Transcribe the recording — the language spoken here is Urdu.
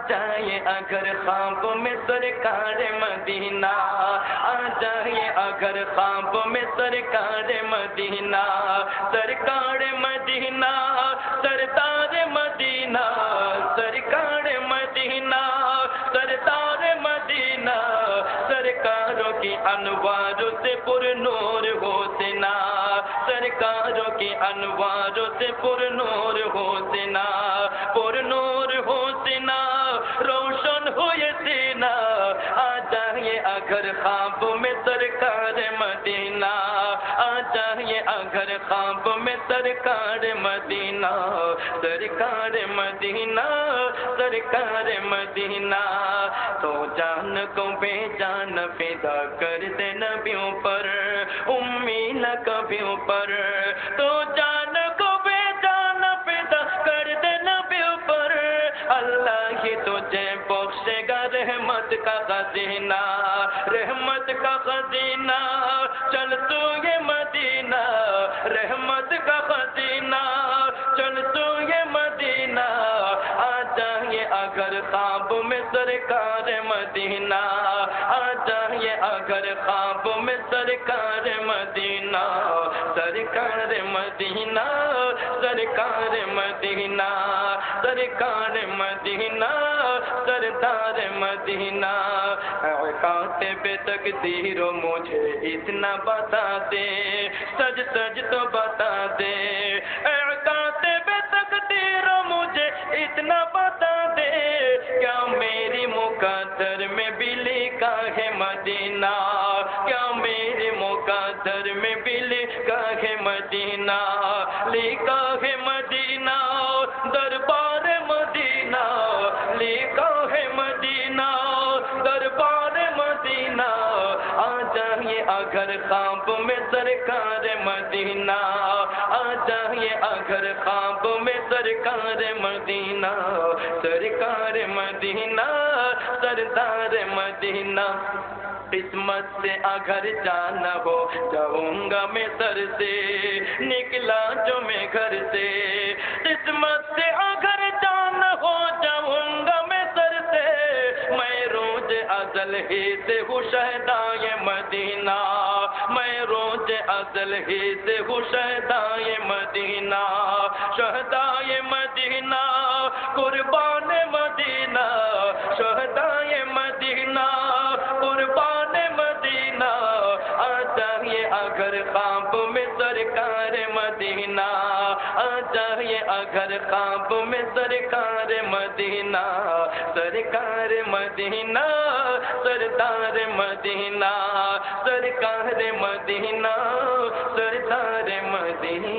جائے اگر خواب میں سرکار مدینہ، آ جائے اگر خواب میں سرکار مدینہ، سرکار مدینہ سردار مدینہ، سرکار مدینہ سردار مدینہ، سرکاروں کی انواروں سے پر نور ہو سنا، سرکاروں کی انواروں سے پر نور ہو سنا، پر نور ہو سنا، روشن ہو یہ سینہ، آ جائے اگر خواب میں سرکار مدینہ، آ جائے اگر خواب میں سرکار مدینہ، سرکار مدینہ سرکار مدینہ، تو جان کو بے جان فدا کر دے نبیوں پر، امی لقبیوں پر، تو جان کو بے جان فدا کر دے نبیوں پر، اللہ ہی تجھے بخشے گا رحمت کا خزینہ، رحمت کا خزینہ، چل تو یہ مدینہ، رحمت کا خزینہ، چل تو یہ مدینہ، آ جائے اگر خواب میں سرکار مدینہ، آ جائے اگر خواب میں سرکار مدینہ، سرکار مدینہ سرکار مدینہ، سرکار مدینہ سردار مدینہ، کاتب تقدیر مجھے اتنا بتا دے، سج سج تو بتا دے، کاتب تقدیر مجھے اتنا بتا دے، کیا میری مقدر میں بھی لکھا ہے مدینہ، کیا میری مقدر میں بھی لکھا ہے مدینہ، لکھا ہے مدینہ دربار مدینہ، لکھا ہے مدینہ دربار مدینہ، آ جائے اگر خواب میں سرکار مدینہ، آ جائے اگر خواب میں سرکار مدینہ، سرکار مدینہ سردار مدینہ، قسمت سے اگر جانا ہو جاؤں گا میں سر سے، نکلا جو میں گھر سے، قسمت سے اگر جانا ہو جاؤں گا میں سر سے، میں روز ازل ہی سے ہوں شہدائے مدینہ، میں روز ازل ہی سے ہوں شہدائے مدینہ، شہدائے مدینہ قربان مدینہ، شہدائے مدینہ قربان مدینہ، آ جائے اگر خواب میں سرکار مدینہ، آ جائے اگر خواب میں سرکار مدینہ، سرکار مدینہ سردار مدینہ، سرکار مدینہ سردار مدینہ۔